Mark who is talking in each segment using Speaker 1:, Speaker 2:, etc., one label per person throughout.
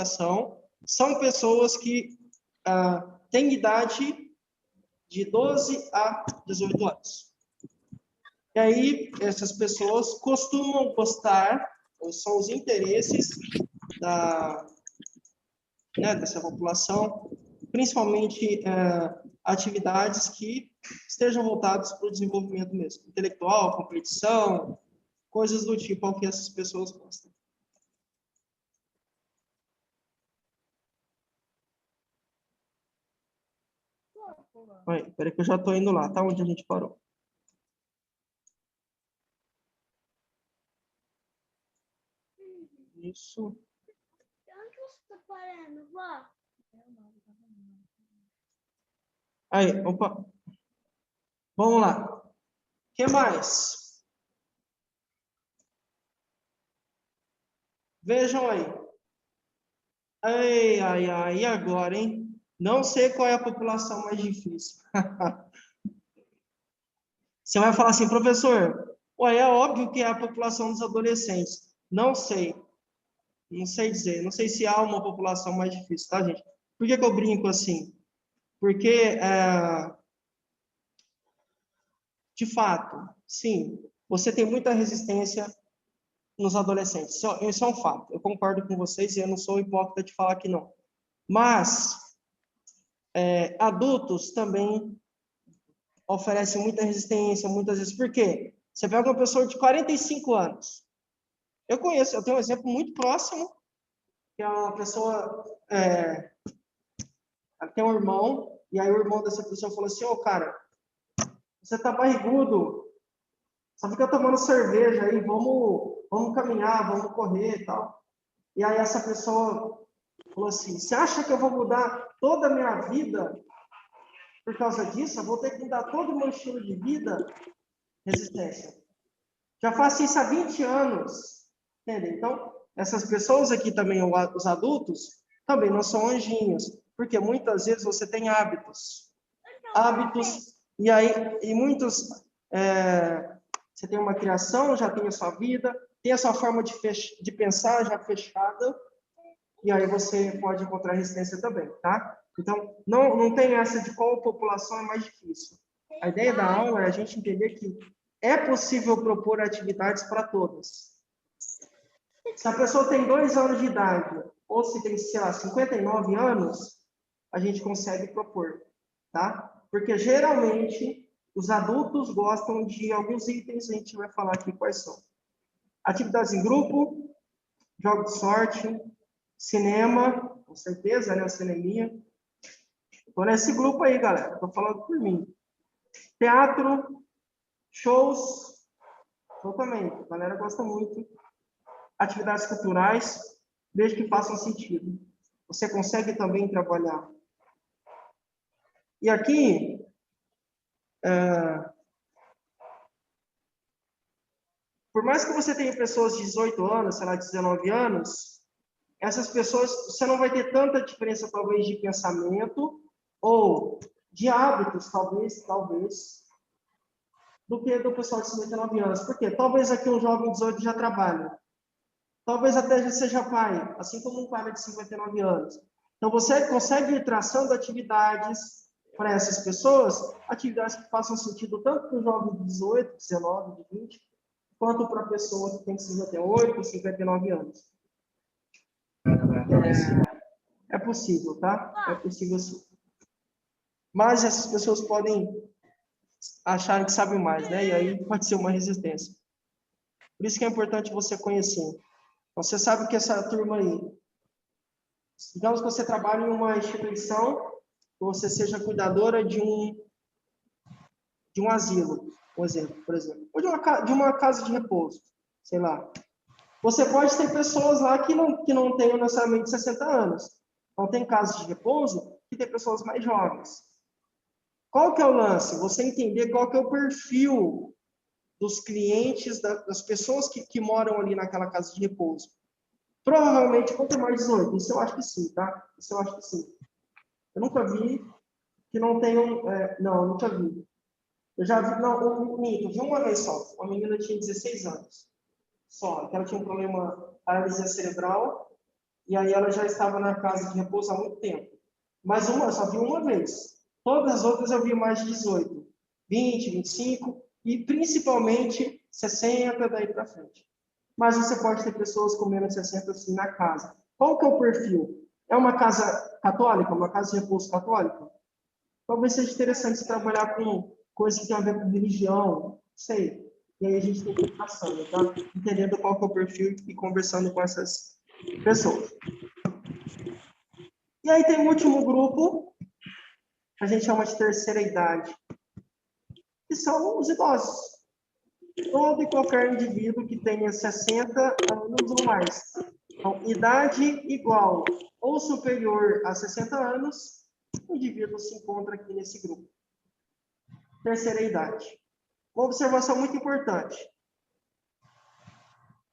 Speaker 1: são pessoas que têm idade de 12 a 18 anos. E aí, essas pessoas costumam gostar, são os interesses dessa população, principalmente atividades que estejam voltadas para o desenvolvimento mesmo, intelectual, competição, coisas do tipo ao que essas pessoas gostam. Espera que eu já estou indo lá, tá? Onde a gente parou. Isso.
Speaker 2: Onde você está parando, vó?
Speaker 1: Aí, opa. Vamos lá. O que mais? Vejam aí. Ai, e agora, hein? Não sei qual é a população mais difícil. Você vai falar assim, professor, ué, é óbvio que é a população dos adolescentes. Não sei. Não sei dizer. Não sei se há uma população mais difícil, tá, gente? Por que eu brinco assim? Porque, de fato, sim, você tem muita resistência nos adolescentes. Isso é um fato. Eu concordo com vocês e eu não sou hipócrita de falar que não. Mas, adultos também oferecem muita resistência, muitas vezes. Por quê? Você pega uma pessoa de 45 anos. Eu tenho um exemplo muito próximo, que é uma pessoa, tem um irmão, e aí o irmão dessa pessoa falou assim, cara, você tá barrigudo, só fica tomando cerveja aí, vamos caminhar, vamos correr e tal. E aí essa pessoa falou assim, você acha que eu vou mudar toda a minha vida por causa disso? Eu vou ter que mudar todo o meu estilo de vida? Resistência. Já faço isso há 20 anos. Entende? Então, essas pessoas aqui também, os adultos, também não são anjinhos. Porque muitas vezes você tem hábitos. E aí, você tem uma criação, já tem a sua vida, tem a sua forma de pensar já fechada, e aí você pode encontrar resistência também, tá? Então, não tem essa de qual população é mais difícil. A ideia da aula é a gente entender que é possível propor atividades para todas. Se a pessoa tem 2 anos de idade, ou se tem, sei lá, 59 anos, a gente consegue propor, tá? Porque, geralmente, os adultos gostam de alguns itens, a gente vai falar aqui quais são. Atividades em grupo, jogo de sorte, cinema, com certeza, né? O cineminha. Estou nesse grupo aí, galera. Estou falando por mim. Teatro, shows, eu também. A galera gosta muito. Atividades culturais, desde que façam sentido. Você consegue também trabalhar. E aqui, por mais que você tenha pessoas de 18 anos, sei lá, 19 anos, essas pessoas, você não vai ter tanta diferença, talvez, de pensamento ou de hábitos, talvez, do que do pessoal de 59 anos. Por quê? Talvez aqui um jovem de 18 já trabalhe. Talvez até já seja pai, assim como um pai de 59 anos. Então, você consegue ir traçando atividades para essas pessoas, atividades que façam sentido tanto para o jovem de 18, 19, de 20, quanto para a pessoa que tem 58, 59 anos. É possível, tá? É possível sim. Mas essas pessoas podem achar que sabem mais, né? E aí pode ser uma resistência. Por isso que é importante você conhecer. Você sabe que essa turma aí, digamos que você trabalhe em uma instituição, que você seja cuidadora de um asilo, por exemplo, ou de uma casa de repouso, sei lá. Você pode ter pessoas lá que não tenham necessariamente 60 anos. Então, tem casas de repouso que tem pessoas mais jovens. Qual que é o lance? Você entender qual que é o perfil dos clientes, das pessoas que moram ali naquela casa de repouso. Provavelmente vão ter mais 18. Isso eu acho que sim, tá? Isso eu acho que sim. Eu nunca vi que não tenham... não, eu nunca vi. Eu já vi... Não, eu vi uma vez só. Uma menina tinha 16 anos. Só. Ela tinha um problema, paralisia cerebral. E aí ela já estava na casa de repouso há muito tempo. Mas eu só vi uma vez. Todas as outras eu vi mais de 18, 20, 25 e principalmente 60 daí para frente. Mas você pode ter pessoas com menos de 60 assim na casa. Qual que é o perfil? É uma casa católica, uma casa de repouso católica? Talvez seja interessante você trabalhar com coisas que tem a ver com religião, não sei. E aí a gente tem que ir passando, tá? Entendendo qual que é o perfil e conversando com essas pessoas. E aí tem o último grupo, a gente chama de terceira idade, que são os idosos. Todo e qualquer indivíduo que tenha 60 anos ou mais. Então, idade igual ou superior a 60 anos, o indivíduo se encontra aqui nesse grupo. Terceira idade. Uma observação muito importante.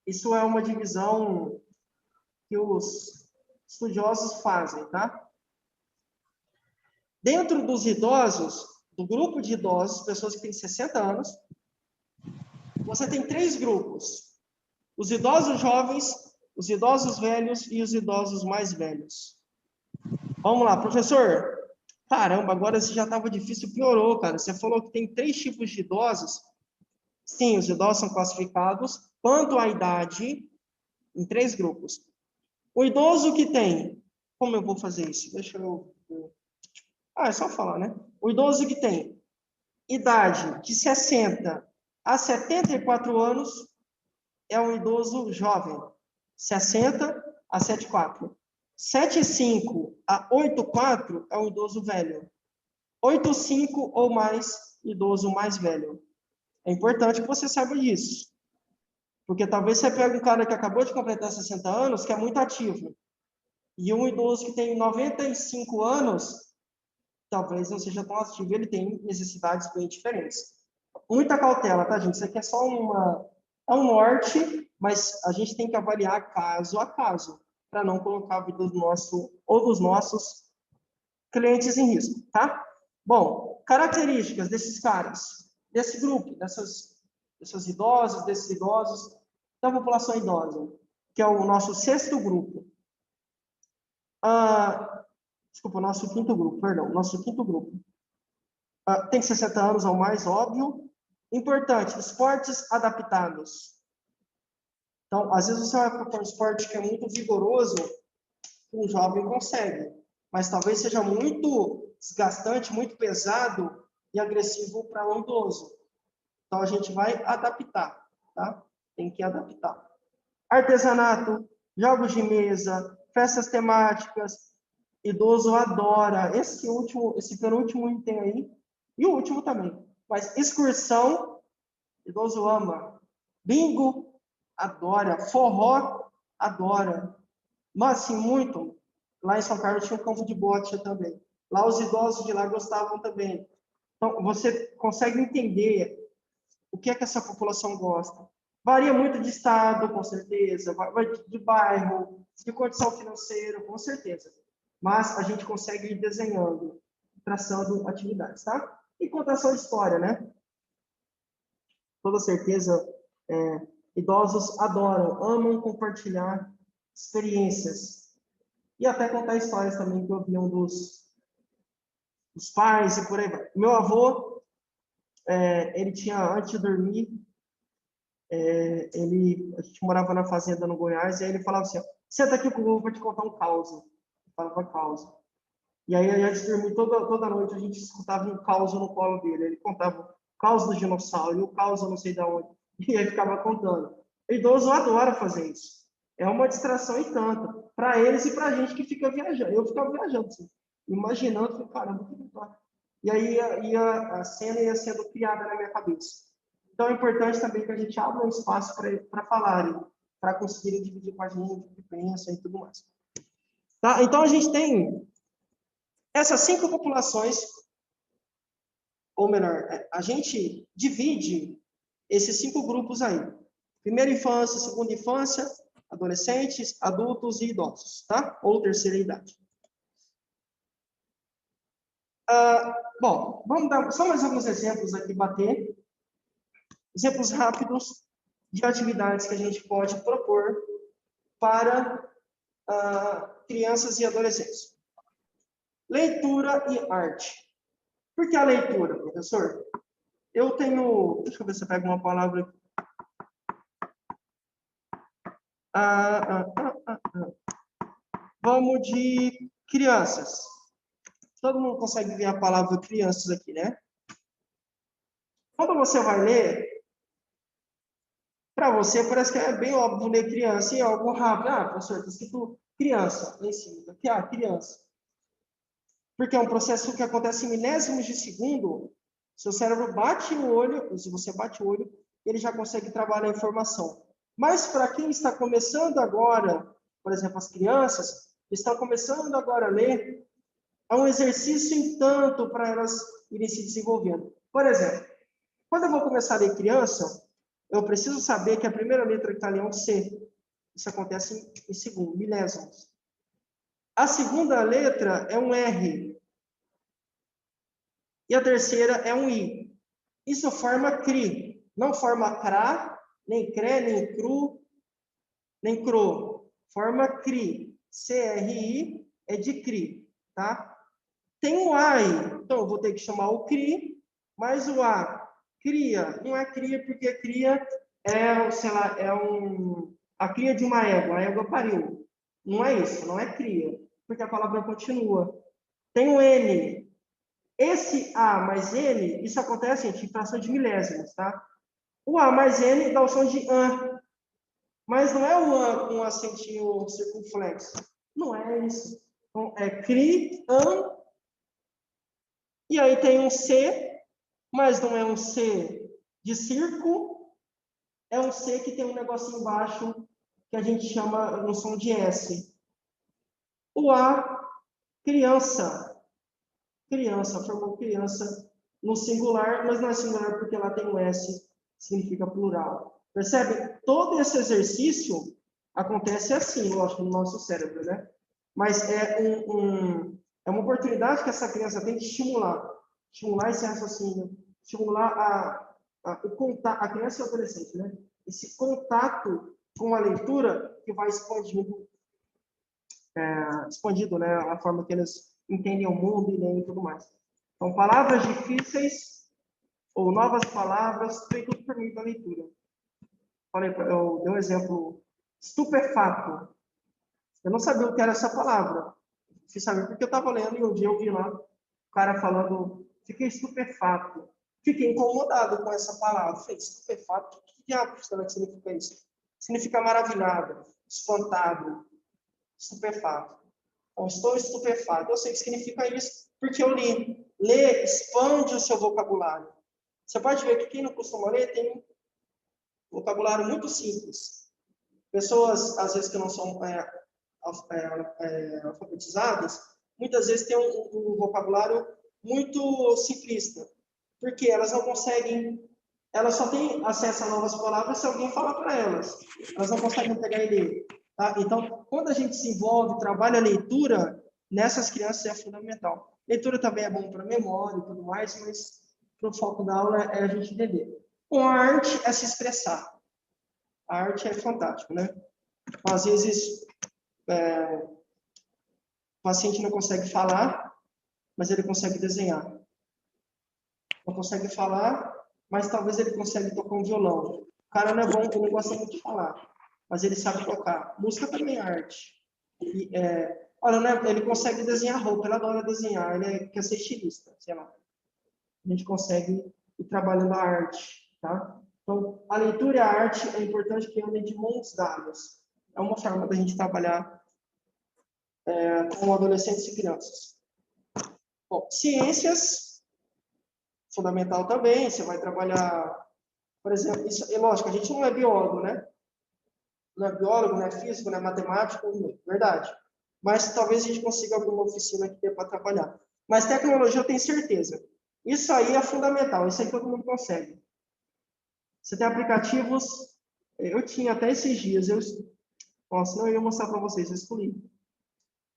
Speaker 1: Isso é uma divisão que os estudiosos fazem, tá? Dentro dos idosos, do grupo de idosos, pessoas que têm 60 anos, você tem 3 grupos. Os idosos jovens, os idosos velhos e os idosos mais velhos. Vamos lá, professor. Caramba, agora esse já estava difícil, piorou, cara. Você falou que tem 3 tipos de idosos. Sim, os idosos são classificados quanto à idade em 3 grupos. O idoso que tem... Como eu vou fazer isso? Deixa eu... é só falar, né? O idoso que tem idade de 60 a 74 anos é um idoso jovem. 60 a 74. 75 a 84 é um idoso velho. 85 ou mais, idoso mais velho. É importante que você saiba disso. Porque talvez você pegue um cara que acabou de completar 60 anos, que é muito ativo. E um idoso que tem 95 anos, talvez não seja tão ativo, ele tem necessidades bem diferentes. Muita cautela, tá, gente? Isso aqui é só é um norte, mas a gente tem que avaliar caso a caso, para não colocar a vida do nosso ou dos nossos clientes em risco, tá? Bom, características desses caras, desse grupo, desses idosos, da população idosa, que é o nosso 6º grupo. Desculpa, nosso 5º grupo, perdão, nosso 5º grupo. Tem 60 anos ou mais, óbvio. Importante, esportes adaptados. Então, às vezes você vai procurar um esporte que é muito vigoroso, que um jovem consegue, mas talvez seja muito desgastante, muito pesado e agressivo para um idoso. Então, a gente vai adaptar, tá? Tem que adaptar. Artesanato, jogos de mesa, festas temáticas, idoso adora. Esse penúltimo item aí, e o último também. Mas excursão, idoso ama. Bingo, adora. Forró, adora. Mas, assim, muito. Lá em São Carlos tinha um campo de bote também. Lá os idosos de lá gostavam também. Então, você consegue entender o que é que essa população gosta. Varia muito de estado, com certeza. Vai de bairro, de condição financeira, com certeza. Mas a gente consegue ir desenhando, traçando atividades, tá? E contação de história, né? Toda certeza, idosos adoram, amam compartilhar experiências. E até contar histórias também que ouviam dos pais e por aí vai. Meu avô, ele tinha, antes de dormir, a gente morava na fazenda no Goiás, e aí ele falava assim, ó, senta aqui que eu vou te contar um caos. Eu falava caos. E aí, antes de dormir, toda noite, a gente escutava um caos no colo dele. Ele contava o caos do dinossauro, e o caos eu não sei de onde. E aí ficava contando. O idoso adora fazer isso. É uma distração e tanto. Para eles e para a gente que fica viajando. Eu ficava viajando, assim, imaginando, caramba, que legal. E aí a cena ia sendo criada na minha cabeça. Então é importante também que a gente abra um espaço para falarem, para conseguirem dividir com a gente o que pensa e tudo mais. Tá? Então a gente tem essas 5 populações, ou melhor, a gente divide esses 5 grupos aí. Primeira infância, segunda infância, adolescentes, adultos e idosos, tá? Ou terceira idade. Bom, vamos dar só mais alguns exemplos aqui, bater. Exemplos rápidos de atividades que a gente pode propor para crianças e adolescentes. Leitura e arte. Por que a leitura, professor? Eu tenho... Deixa eu ver se eu pego uma palavra aqui. Vamos de crianças. Todo mundo consegue ver a palavra crianças aqui, né? Quando você vai ler, para você parece que é bem óbvio ler criança e é algo rápido. Professor, está escrito criança lá em cima. Aqui, criança. Porque é um processo que acontece em milésimos de segundo. Seu cérebro bate o olho, se você bate o olho, ele já consegue trabalhar a informação. Mas para quem está começando agora, por exemplo, as crianças, estão começando agora a ler, é um exercício em tanto para elas irem se desenvolvendo. Por exemplo, quando eu vou começar a ler criança, eu preciso saber que a primeira letra que está ali é um C. Isso acontece em segundo, milésimos. A segunda letra é um R. E a terceira é um I. Isso forma CRI. Não forma CRA, nem CRE, nem CRU, nem CRO. Forma CRI. CRI é de CRI, tá? Tem o A aí. Então, eu vou ter que chamar o CRI, mais o A. Cria. Não é cria porque cria é, sei lá, a cria de uma égua. A égua pariu. Não é isso, não é cria. Porque a palavra continua. Tem o N. Esse A mais N, isso acontece em fração de milésimos, tá? O A mais N dá o som de AN. Mas não é o AN com um acentinho circunflexo. Não é isso. Então, é CRI, AN. E aí tem um C, mas não é um C de circo. É um C que tem um negocinho embaixo que a gente chama no som de S. O A, criança. Criança, formou criança no singular, mas não é singular porque lá tem um S, significa plural. Percebe? Todo esse exercício acontece assim, lógico, no nosso cérebro, né? Mas é uma oportunidade que essa criança tem de estimular esse raciocínio, estimular o contato, a criança e o adolescente, né? Esse contato com a leitura que vai expandido, né? A forma que eles entendem o mundo e leem e tudo mais. Então, palavras difíceis ou novas palavras, vem tudo por meio da leitura. Eu dei um exemplo, estupefato. Eu não sabia o que era essa palavra. Fui saber porque eu estava lendo e um dia eu vi lá o cara falando, fiquei estupefato. Fiquei incomodado com essa palavra. Falei, estupefato, que diabo significa isso? Significa maravilhado, espantado, estupefato. Então, estou estupefato. Eu sei que significa isso porque eu li. Ler expande o seu vocabulário. Você pode ver que quem não costuma ler tem um vocabulário muito simples. Pessoas, às vezes, que não são alfabetizadas, muitas vezes têm um vocabulário muito simplista. Porque elas não conseguem... Elas só têm acesso a novas palavras se alguém falar para elas. Elas não conseguem pegar e ler. Tá? Então, quando a gente se envolve, trabalha a leitura, nessas crianças é fundamental. Leitura também é bom para memória e tudo mais, mas o foco da aula é a gente entender. Com a arte é se expressar. A arte é fantástico, né? Às vezes, o paciente não consegue falar, mas ele consegue desenhar. Não consegue falar, mas talvez ele consiga tocar um violão. O cara não é bom, ele não gosta muito de falar, mas ele sabe tocar. Música também é arte. E, olha, né, ele consegue desenhar roupa, ele adora desenhar, ele quer ser estilista, sei lá. A gente consegue ir trabalhando a arte, tá? Então, a leitura e a arte é importante que andem de mãos dadas. É uma forma da gente trabalhar com adolescentes e crianças. Bom, ciências, fundamental também, você vai trabalhar, por exemplo, isso, é lógico, a gente não é biólogo, né? Não é biólogo, não é físico, não é matemático, verdade. Mas talvez a gente consiga alguma oficina que dê para trabalhar. Mas tecnologia eu tenho certeza. Isso aí é fundamental, isso aí todo mundo consegue. Você tem aplicativos, eu tinha até esses dias, nossa, não ia mostrar para vocês, eu escolhi.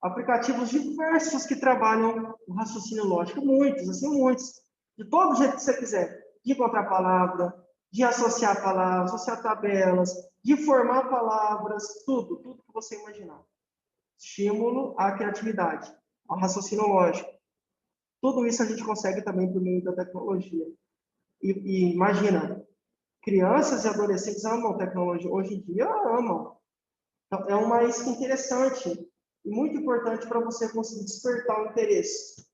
Speaker 1: Aplicativos diversos que trabalham o raciocínio lógico, muitos, assim, muitos. De todo jeito que você quiser. De encontrar palavra, de associar palavras, associar tabelas, de formar palavras, tudo que você imaginar. estímulo à criatividade, ao raciocínio lógico. Tudo isso a gente consegue também por meio da tecnologia. E imagina, crianças e adolescentes amam tecnologia. Hoje em dia, amam. Então, é uma isca interessante e muito importante para você conseguir despertar o interesse.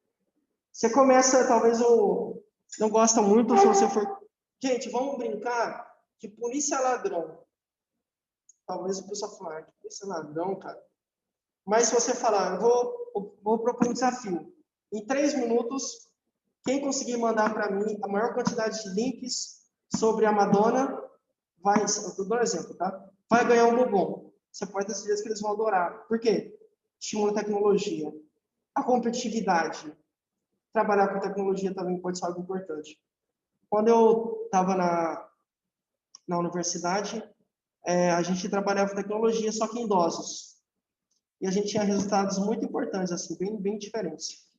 Speaker 1: Você começa, talvez, não gosta muito se você for... Gente, vamos brincar de polícia ladrão. Talvez o pessoal fale, polícia ladrão, cara. Mas se você falar, eu vou propor um desafio. Em 3 minutos, quem conseguir mandar para mim a maior quantidade de links sobre a Madonna, vai, eu dou um exemplo, tá? Vai ganhar um bombom. Você pode ter certeza que eles vão adorar. Por quê? Estimula a tecnologia. A competitividade. Trabalhar com tecnologia também pode ser algo importante. Quando eu estava na universidade, a gente trabalhava com tecnologia, só que em idosos. E a gente tinha resultados muito importantes, assim, bem diferentes.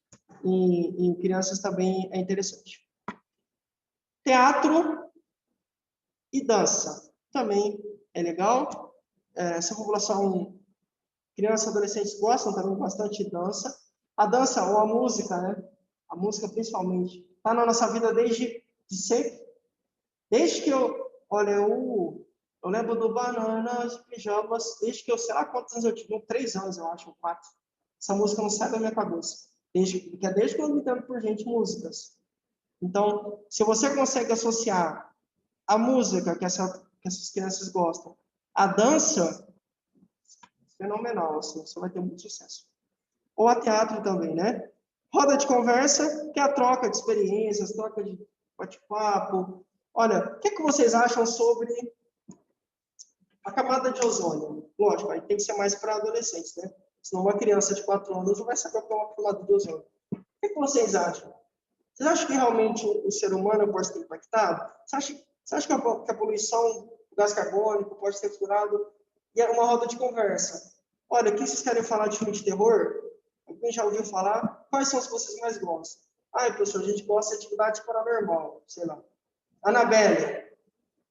Speaker 1: E em crianças também é interessante. Teatro e dança também é legal. Essa população, crianças e adolescentes gostam também bastante de dança. A dança ou a música, né? A música principalmente, está na nossa vida desde sempre. Desde que olha, eu lembro do Bananas, Pijamas, desde que eu sei lá quantos anos eu tive, 3 anos, eu acho, ou 4. Essa música não sai da minha cabeça. Desde que eu me entendo por gente músicas. Então, se você consegue associar a música que essas crianças gostam, a dança, fenomenal, assim, você vai ter muito sucesso. Ou a teatro também, né? Roda de conversa, que é a troca de experiências, troca de bate-papo. Olha, o que vocês acham sobre a camada de ozônio? Lógico, aí tem que ser mais para adolescentes, né? Senão uma criança de 4 anos não vai saber o que é uma camada de ozônio. O que vocês acham? Vocês acham que realmente o ser humano pode ser impactado? Você acha que a poluição, o gás carbônico pode ser furado? E é uma roda de conversa. Olha, o que vocês querem falar de filme de terror? Alguém já ouviu falar? Quais são os que vocês mais gostam? Ai, professor, a gente gosta de atividade paranormal, sei lá. Anabelle.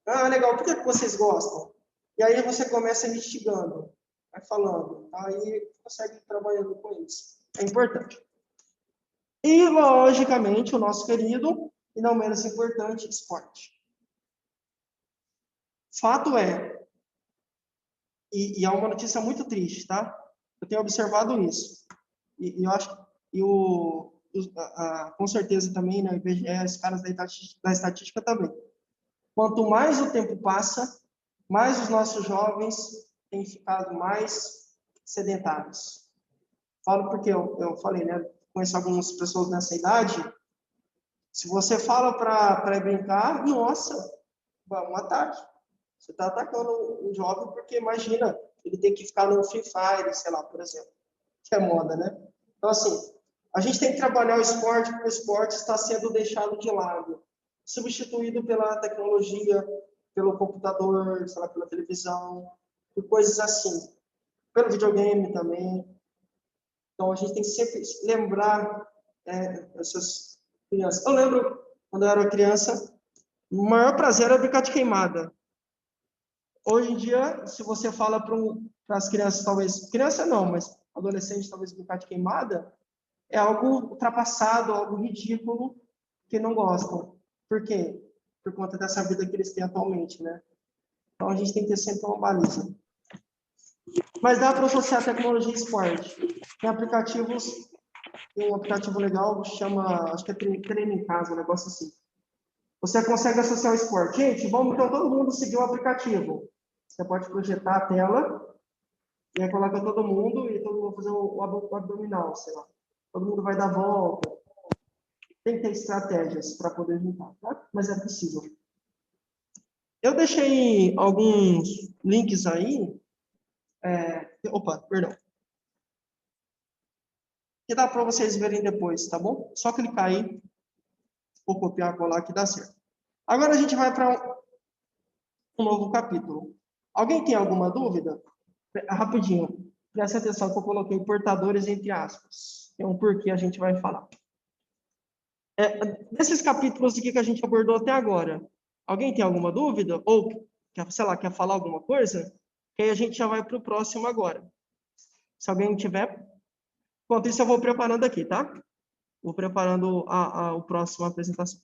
Speaker 1: Ah, legal, por que vocês gostam? E aí você começa investigando, vai falando, aí consegue ir trabalhando com isso. É importante. E, logicamente, o nosso querido, e não menos importante, esporte. Fato é, e é uma notícia muito triste, tá? Eu tenho observado isso. E eu acho, com certeza também, né, os caras da estatística também. Quanto mais o tempo passa, mais os nossos jovens têm ficado mais sedentários. Falo porque eu falei, né, conheço algumas pessoas nessa idade. Se você fala para brincar, nossa, um ataque. Você está atacando um jovem porque, imagina, ele tem que ficar no Free Fire, sei lá, por exemplo, que é moda, né? Então, assim, a gente tem que trabalhar o esporte porque o esporte está sendo deixado de lado, substituído pela tecnologia, pelo computador, sei lá, pela televisão, por coisas assim. Pelo videogame também. Então, a gente tem que sempre lembrar essas crianças. Eu lembro, quando eu era criança, o maior prazer era brincar de queimada. Hoje em dia, se você fala para as crianças, talvez, criança não, mas adolescente, talvez brincar de queimada, é algo ultrapassado, algo ridículo, que não gostam. Por quê? Por conta dessa vida que eles têm atualmente, né? Então, a gente tem que ter sempre uma baliza. Mas dá para associar tecnologia e esporte. Tem aplicativos, tem um aplicativo legal que chama, acho que é Treino em Casa, um negócio assim. Você consegue associar o esporte. Gente, vamos então todo mundo seguir o aplicativo. Você pode projetar a tela e aí coloca todo mundo e todo mundo vai fazer o abdominal, sei lá. Todo mundo vai dar volta. Tem que ter estratégias para poder juntar, tá? Mas é possível. Eu deixei alguns links aí. Opa, perdão. Que dá para vocês verem depois, tá bom? Só clicar aí, ou copiar, colar que dá certo. Agora a gente vai para um novo capítulo. Alguém tem alguma dúvida? Rapidinho, presta atenção que eu coloquei portadores entre aspas. Tem um porquê a gente vai falar. Desses capítulos aqui que a gente abordou até agora, alguém tem alguma dúvida? Ou, sei lá, quer falar alguma coisa? Que aí a gente já vai para o próximo agora. Se alguém tiver. Enquanto isso, eu vou preparando aqui, tá? Vou preparando a próxima apresentação.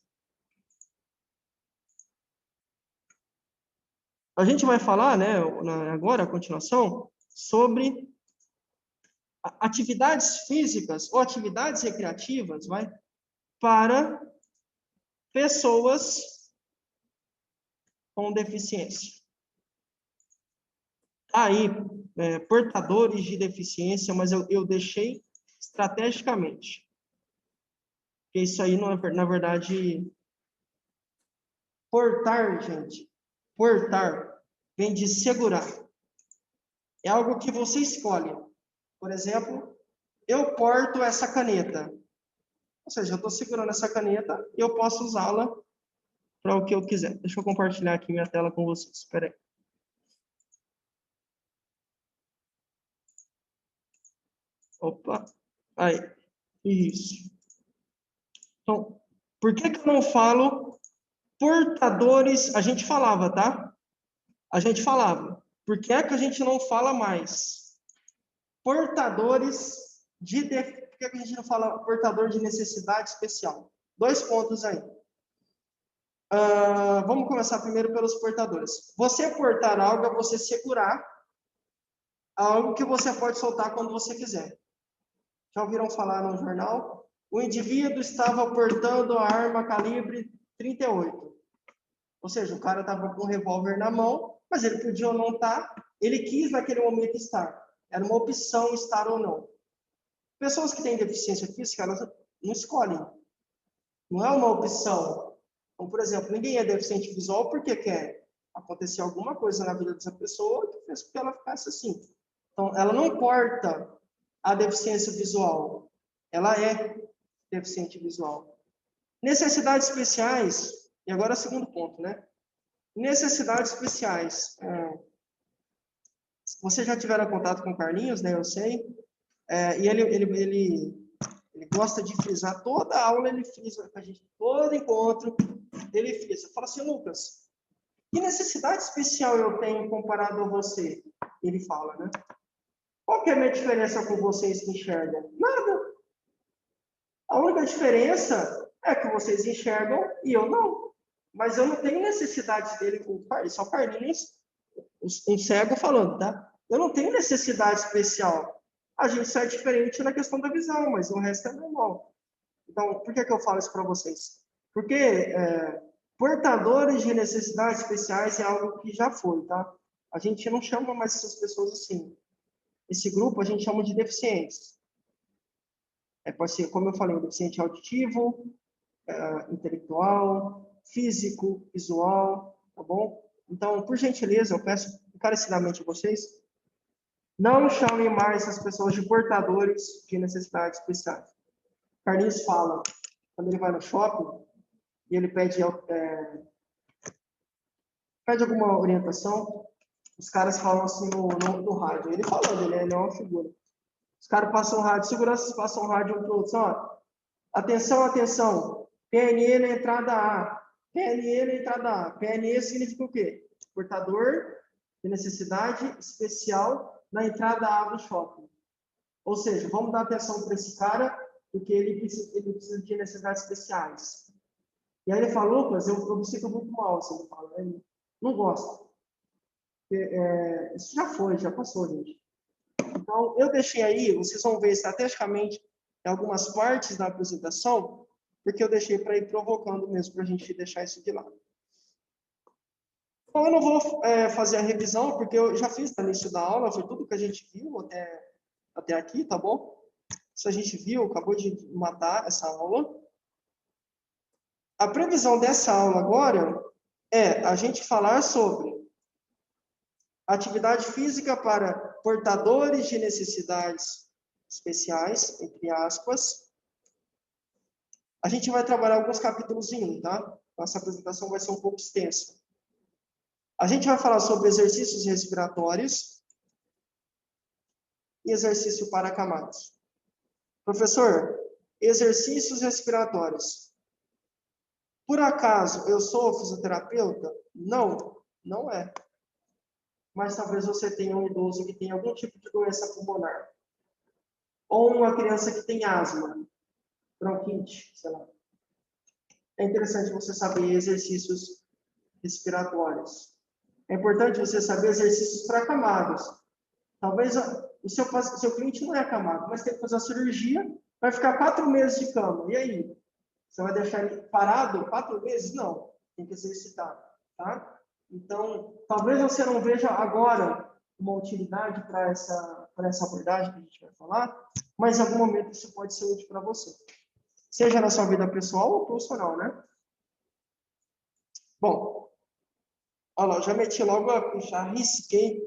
Speaker 1: A gente vai falar, né, agora, a continuação, sobre atividades físicas ou atividades recreativas, para pessoas com deficiência. Aí, portadores de deficiência, mas eu deixei estrategicamente. Porque isso aí, na verdade, portar, gente, portar vem de segurar. É algo que você escolhe. Por exemplo, eu porto essa caneta. Ou seja, eu estou segurando essa caneta e eu posso usá-la para o que eu quiser. Deixa eu compartilhar aqui minha tela com vocês. Espera aí. Opa. Aí. Isso. Então, por que eu não falo portadores? A gente falava, tá? A gente falava. Por que é que a gente não fala mais? Portadores de... Por que a gente não fala portador de necessidade especial? 2 pontos aí. Vamos começar primeiro pelos portadores. Você portar algo é você segurar algo que você pode soltar quando você quiser. Já ouviram falar no jornal? O indivíduo estava portando a arma calibre 38. Ou seja, o cara estava com um revólver na mão, mas ele podia ou não estar. Ele quis naquele momento estar. Era uma opção estar ou não. Pessoas que têm deficiência física, elas não escolhem. Não é uma opção. Então, por exemplo, ninguém é deficiente visual porque quer acontecer alguma coisa na vida dessa pessoa que fez com que ela ficasse assim. Então, ela não porta a deficiência visual. Ela é deficiente visual. Necessidades especiais, e agora o segundo ponto, né? Necessidades especiais. Vocês já tiveram contato com o Carlinhos, né? Eu sei. E ele gosta de frisar, toda aula ele frisa com a gente, todo encontro ele frisa. Fala assim, Lucas, que necessidade especial eu tenho comparado a você? Ele fala, né? Qual que é a minha diferença com vocês que enxergam? Nada. A única diferença é que vocês enxergam e eu não. Mas eu não tenho necessidade dele, só o Carlinhos, um cego falando, tá? Eu não tenho necessidade especial. A gente só é diferente na questão da visão, mas o resto é normal. Então, por que eu falo isso para vocês? Porque portadores de necessidades especiais é algo que já foi, tá? A gente não chama mais essas pessoas assim. Esse grupo a gente chama de deficientes. Pode ser, como eu falei, deficiente auditivo, intelectual, físico, visual, tá bom? Então, por gentileza, eu peço encarecidamente a vocês, não chamem mais essas pessoas de portadores de necessidades especiais. Carlinhos fala, quando ele vai no shopping, e ele pede alguma orientação, os caras falam assim no rádio. Ele falando, ele é uma figura. Os caras passam o rádio, seguranças passam o rádio um para o outro. Ó, atenção, atenção. PNE na entrada A. PNE na entrada A. PNE significa o quê? Portador de necessidade especial na entrada A do shopping. Ou seja, vamos dar atenção para esse cara, porque ele precisa de necessidades especiais. E aí ele fala, Lucas, eu me sinto muito mal, assim, ele fala, ele não gosta. Isso já foi, já passou, gente. Então, eu deixei aí, vocês vão ver estrategicamente em algumas partes da apresentação, porque eu deixei para ir provocando mesmo, para a gente deixar isso de lado. Então, eu não vou fazer a revisão, porque eu já fiz no início da aula, foi tudo que a gente viu até aqui, tá bom? Isso a gente viu, acabou de matar essa aula. A previsão dessa aula agora é a gente falar sobre atividade física para portadores de necessidades especiais, entre aspas. A gente vai trabalhar alguns capítulos em um, tá? Nossa apresentação vai ser um pouco extensa. A gente vai falar sobre exercícios respiratórios e exercício para acamados. Professor, exercícios respiratórios. Por acaso eu sou fisioterapeuta? Não, não é. Mas talvez você tenha um idoso que tem algum tipo de doença pulmonar. Ou uma criança que tem asma, bronquite, sei lá. É interessante você saber exercícios respiratórios. É importante você saber exercícios para acamados. Talvez o seu cliente não é acamado, mas tem que fazer a cirurgia, vai ficar 4 meses de cama. E aí? Você vai deixar ele parado 4 meses? Não. Tem que exercitar, tá? Então, talvez você não veja agora uma utilidade para essa abordagem que a gente vai falar, mas em algum momento isso pode ser útil para você. Seja na sua vida pessoal ou profissional, né? Bom, olha lá, eu já meti logo, já risquei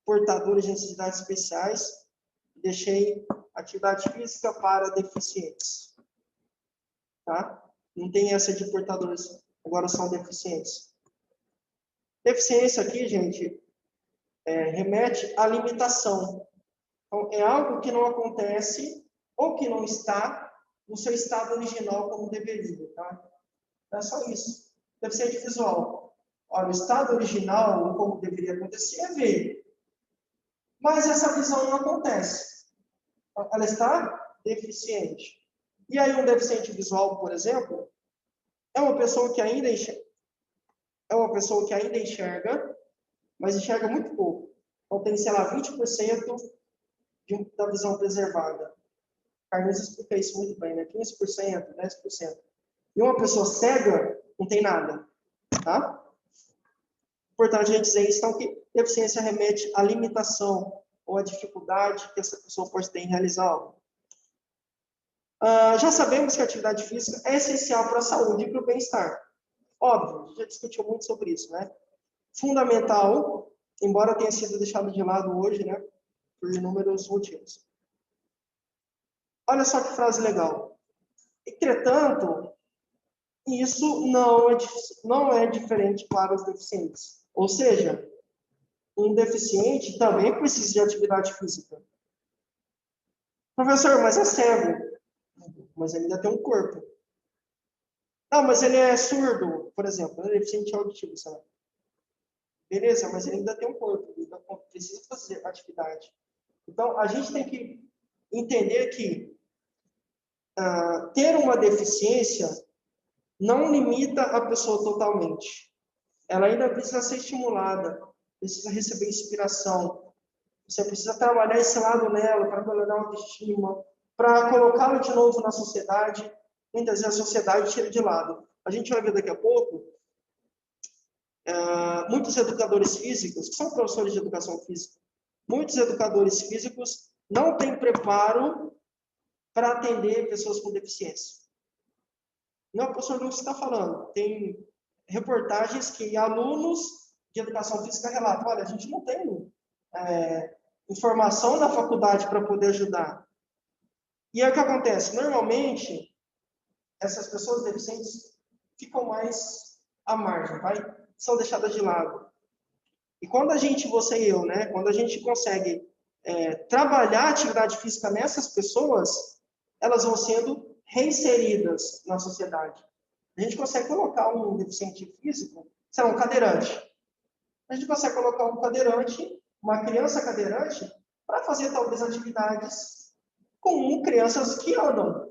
Speaker 1: portadores de necessidades especiais, deixei atividade física para deficientes, tá? Não tem essa de portadores, agora são deficientes. Deficiência aqui, gente, remete à limitação. Então, é algo que não acontece ou que não está no seu estado original como deveria, tá? É só isso. Deficiente visual. Olha, o estado original, como deveria acontecer, é ver. Mas essa visão não acontece. Ela está deficiente. E aí, um deficiente visual, por exemplo, é uma pessoa que ainda enxerga, mas enxerga muito pouco. Então, tem, sei lá, 20% da visão preservada. Carnes explica isso muito bem, né? 15%, 10%. E uma pessoa cega não tem nada, tá? Importante a gente dizer isso, então, que deficiência remete à limitação ou à dificuldade que essa pessoa pode ter em realizar algo. Já sabemos que a atividade física é essencial para a saúde e para o bem-estar. Óbvio, a gente já discutiu muito sobre isso, né? Fundamental, embora tenha sido deixado de lado hoje, né? Por inúmeros motivos. Olha só que frase legal. Entretanto, isso não é diferente para os deficientes. Ou seja, um deficiente também precisa de atividade física. Professor, mas é cego. Mas ele ainda tem um corpo. Não, mas ele é surdo, por exemplo. Ele é deficiente auditivo, sabe? Beleza, mas ele ainda tem um corpo. Ele ainda precisa fazer atividade. Então, a gente tem que entender que ter uma deficiência não limita a pessoa totalmente. Ela ainda precisa ser estimulada, precisa receber inspiração. Você precisa trabalhar esse lado nela para melhorar a autoestima, para colocá-la de novo na sociedade. Muitas vezes a sociedade tira de lado. A gente vai ver daqui a pouco muitos educadores físicos, que são professores de educação física, muitos educadores físicos não têm preparo para atender pessoas com deficiência. Não, professor, não está falando. Tem reportagens que alunos de educação física relatam, olha, a gente não tem informação na faculdade para poder ajudar. E aí o que acontece? Normalmente, essas pessoas deficientes ficam mais à margem, são deixadas de lado. E quando a gente, você e eu, né, quando a gente consegue trabalhar a atividade física nessas pessoas, elas vão sendo reinseridas na sociedade. A gente consegue colocar um deficiente físico, sei lá, um cadeirante. A gente consegue colocar um cadeirante, uma criança cadeirante, para fazer talvez atividades com crianças que andam,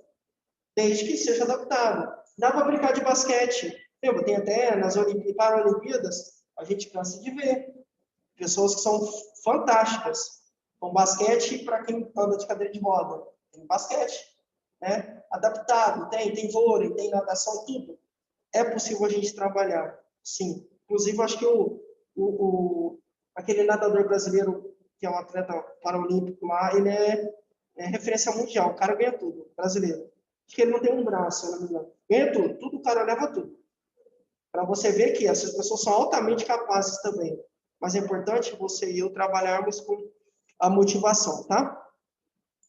Speaker 1: desde que seja adaptado. Dá para brincar de basquete. Tem até nas Paralimpíadas, a gente cansa de ver pessoas que são fantásticas. Com basquete, para quem anda de cadeira de roda, tem basquete, né? Adaptado, tem vôlei, tem natação, tudo. É possível a gente trabalhar, sim. Inclusive, eu acho que aquele nadador brasileiro, que é um atleta paralímpico lá, ele é referência mundial. O cara ganha tudo, brasileiro. Acho que ele não tem um braço, se eu não me engano. Ganha tudo, tudo o cara leva tudo. Para você ver que essas pessoas são altamente capazes também. Mas é importante você e eu trabalharmos com a motivação, tá?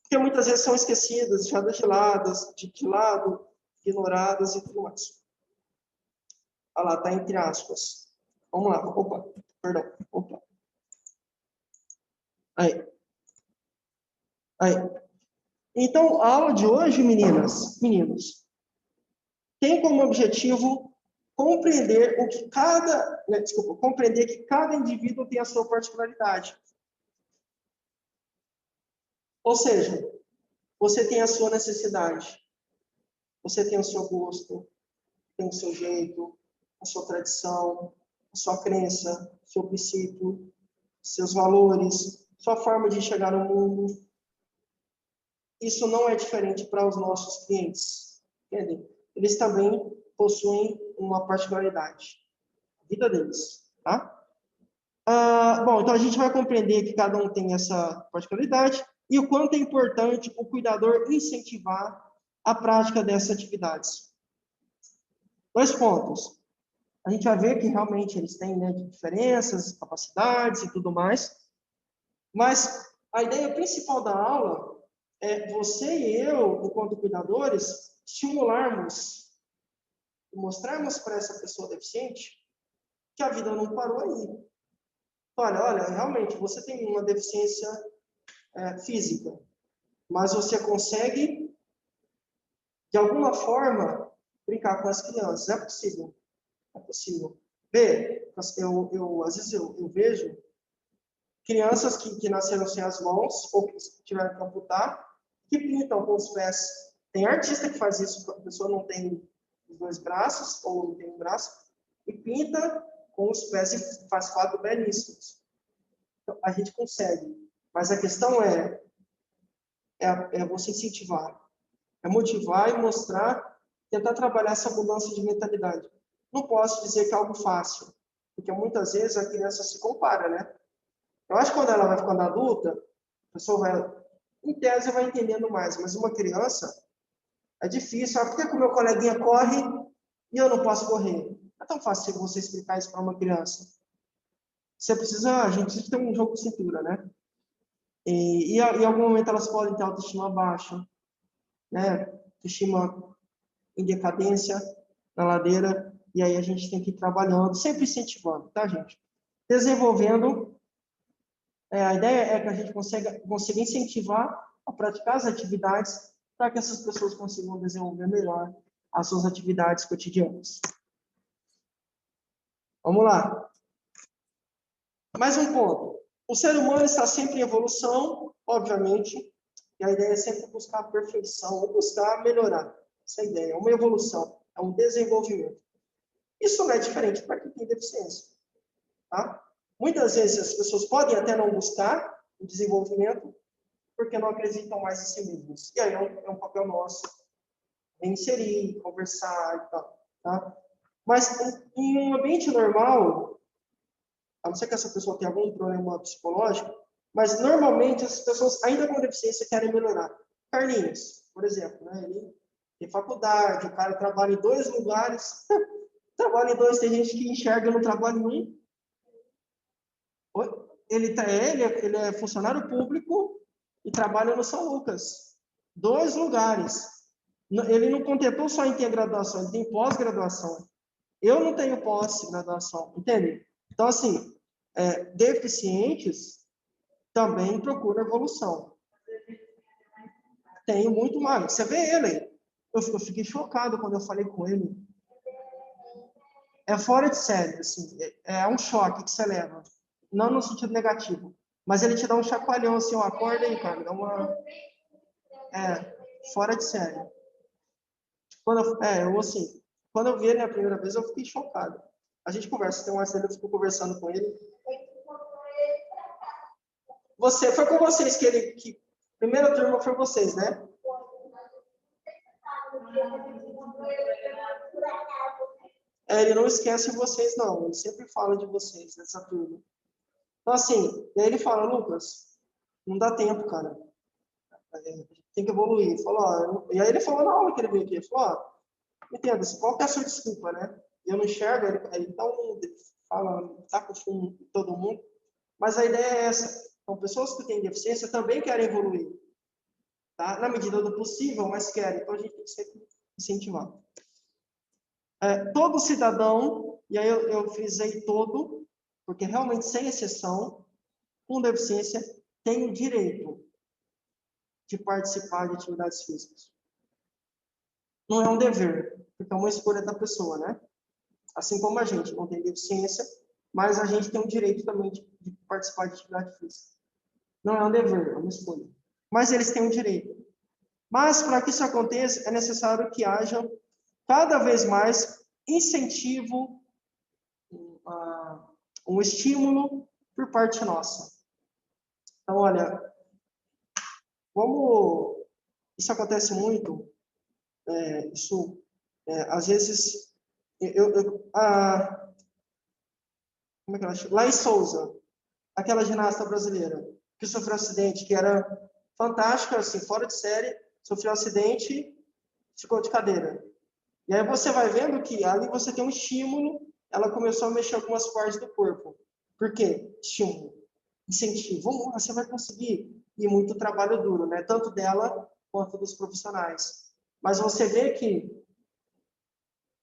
Speaker 1: Porque muitas vezes são esquecidas, deixadas de lado, ignoradas e tudo mais. Olha lá, tá entre aspas. Vamos lá. Opa, perdão. Opa. Aí. Então, a aula de hoje, meninos, tem como objetivo compreender compreender que cada indivíduo tem a sua particularidade. Ou seja, você tem a sua necessidade, você tem o seu gosto, tem o seu jeito, a sua tradição, a sua crença, o seu princípio, seus valores, sua forma de chegar no mundo. Isso não é diferente para os nossos clientes, entendem? Eles também possuem uma particularidade, a vida deles, tá? Bom, então a gente vai compreender que cada um tem essa particularidade e o quanto é importante o cuidador incentivar a prática dessas atividades. 2 pontos. A gente vai ver que realmente eles têm, né, diferenças, capacidades e tudo mais, mas a ideia principal da aula é você e eu, enquanto cuidadores, estimularmos, mostrarmos para essa pessoa deficiente que a vida não parou aí. Olha, realmente, você tem uma deficiência física, mas você consegue, de alguma forma, brincar com as crianças. É possível. É possível. Às vezes eu vejo crianças que nasceram sem as mãos, ou que tiveram que amputar, que pintam com os pés. Tem artista que faz isso, a pessoa não tem os 2 braços, ou não tem um braço, e pinta com os pés e faz quadros belíssimos. Então, a gente consegue. Mas a questão é você incentivar, é motivar e mostrar, tentar trabalhar essa mudança de mentalidade. Não posso dizer que é algo fácil, porque muitas vezes a criança se compara, né? Eu acho que quando ela vai ficando adulta, a pessoa vai, em tese, vai entendendo mais, mas uma criança é difícil. Por que o meu coleguinha corre e eu não posso correr? Não é tão fácil você explicar isso para uma criança. A gente precisa ter um jogo de cintura, né? E em algum momento elas podem ter autoestima baixa, né? Autoestima em decadência, na ladeira, e aí a gente tem que ir trabalhando, sempre incentivando, tá, gente? Desenvolvendo, a ideia é que a gente consiga incentivar a praticar as atividades para que essas pessoas consigam desenvolver melhor as suas atividades cotidianas. Vamos lá. Mais um ponto. O ser humano está sempre em evolução, obviamente, e a ideia é sempre buscar a perfeição, buscar melhorar. Essa é a ideia, é uma evolução, é um desenvolvimento. Isso não é diferente para quem tem deficiência. Tá? Muitas vezes as pessoas podem até não buscar o desenvolvimento porque não acreditam mais em si mesmos. E aí é um papel nosso inserir, conversar e tal. Tá? Mas em um ambiente normal, a não ser que essa pessoa tenha algum problema psicológico, mas normalmente as pessoas ainda com deficiência querem melhorar. Carlinhos, por exemplo, né? Ele tem faculdade, o cara trabalha em 2 lugares, trabalha em 2, tem gente que enxerga no trabalho em 1. Ele é funcionário público e trabalha no São Lucas. 2 lugares. Ele não contentou só em ter graduação, ele tem pós-graduação. Eu não tenho pós-graduação, entende? Então, assim, deficientes também procuram evolução. Tenho muito mais. Você vê ele, eu fiquei chocado quando eu falei com ele. É fora de série, assim, é um choque que você leva. Não no sentido negativo, mas ele te dá um chacoalhão, assim, ó, acorda aí, cara, dá uma... fora de série. Quando eu vi ele a primeira vez, eu fiquei chocado. A gente conversa, tem uma cena, eu fico conversando com ele. Foi com vocês que primeira turma foi vocês, né? Ele não esquece vocês, não. Ele sempre fala de vocês, dessa turma. Então, assim, daí ele fala, Lucas, não dá tempo, cara. Tem que evoluir. E aí ele falou na aula que ele veio aqui, ele falou, entenda, qual que é a sua desculpa, né? Eu não enxergo, ele fala, tá com fumo todo mundo, mas a ideia é essa. Então, pessoas que têm deficiência também querem evoluir, tá? Na medida do possível, mas querem. Então, a gente tem que sempre incentivar. Todo cidadão, e aí eu frisei todo, porque realmente, sem exceção, com deficiência, tem o direito de participar de atividades físicas. Não é um dever, porque é uma escolha da pessoa, né? Assim como a gente não tem deficiência, mas a gente tem o direito também de participar de atividade física. Não é um dever, é uma escolha. Mas eles têm o direito. Mas, para que isso aconteça, é necessário que haja cada vez mais incentivo, um estímulo por parte nossa. Então, olha, isso acontece muito, às vezes, como é que ela chama? Lá em Souza, aquela ginasta brasileira que sofreu um acidente, que era fantástica, assim, fora de série, sofreu um acidente, ficou de cadeira. E aí você vai vendo que ali você tem um estímulo, ela começou a mexer algumas partes do corpo. Por quê? Estímulo, incentivo. Vamos lá, você vai conseguir. E muito trabalho duro, né? Tanto dela quanto dos profissionais. Mas você vê que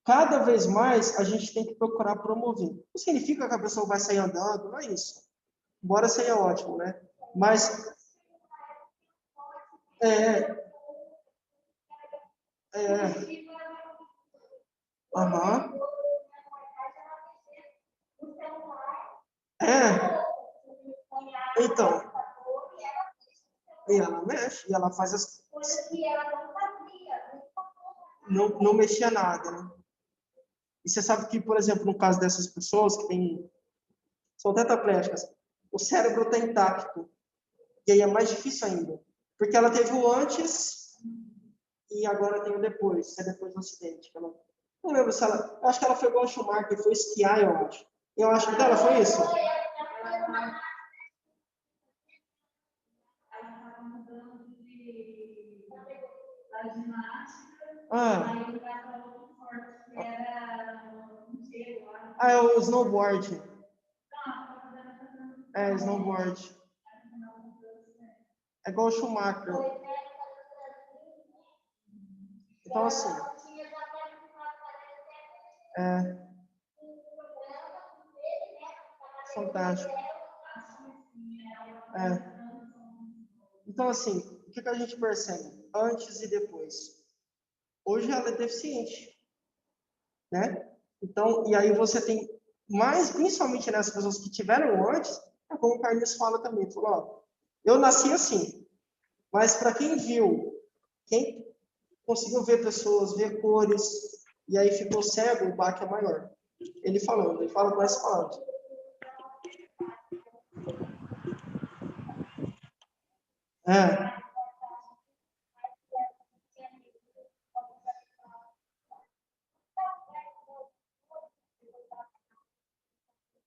Speaker 1: cada vez mais a gente tem que procurar promover. Não significa que a pessoa vai sair andando, não é isso. Embora seja ótimo, né? Mas aham. Então, e ela mexe, e ela faz as não mexia nada, né? E você sabe que, por exemplo, no caso dessas pessoas que são tetraplégicas, o cérebro está intacto. E aí é mais difícil ainda. Porque ela teve o antes e agora tem o depois, que é depois do acidente. Ela, não lembro se ela... Eu acho que ela foi igual a Schumacher, foi esquiar, eu acho. Eu acho que dela foi isso. É o snowboard. É, snowboard. É igual o Schumacher. Então, assim... fantástico. Então, assim, o que a gente percebe? Antes e depois. Hoje ela é deficiente, né? Então, e aí você tem mais, principalmente nessas pessoas que tiveram antes, é como o Carlos fala também, falou, ó, eu nasci assim, mas para quem viu, quem conseguiu ver pessoas, ver cores, e aí ficou cego, o baque é maior. Ele fala com essa palavra.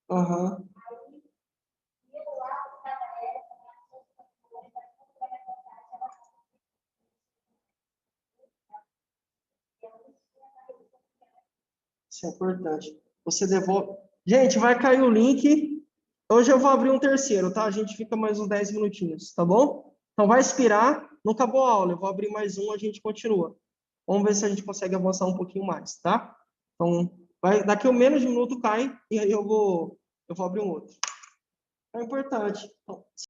Speaker 1: Aham. Isso é importante. Você devolve. Gente, vai cair o link. Hoje eu vou abrir um terceiro, tá? A gente fica mais uns 10 minutinhos, tá bom? Então vai expirar. Não acabou a aula. Eu vou abrir mais um, a gente continua. Vamos ver se a gente consegue avançar um pouquinho mais, tá? Então, daqui a menos de um minuto cai e aí eu vou abrir um outro. É importante. Então,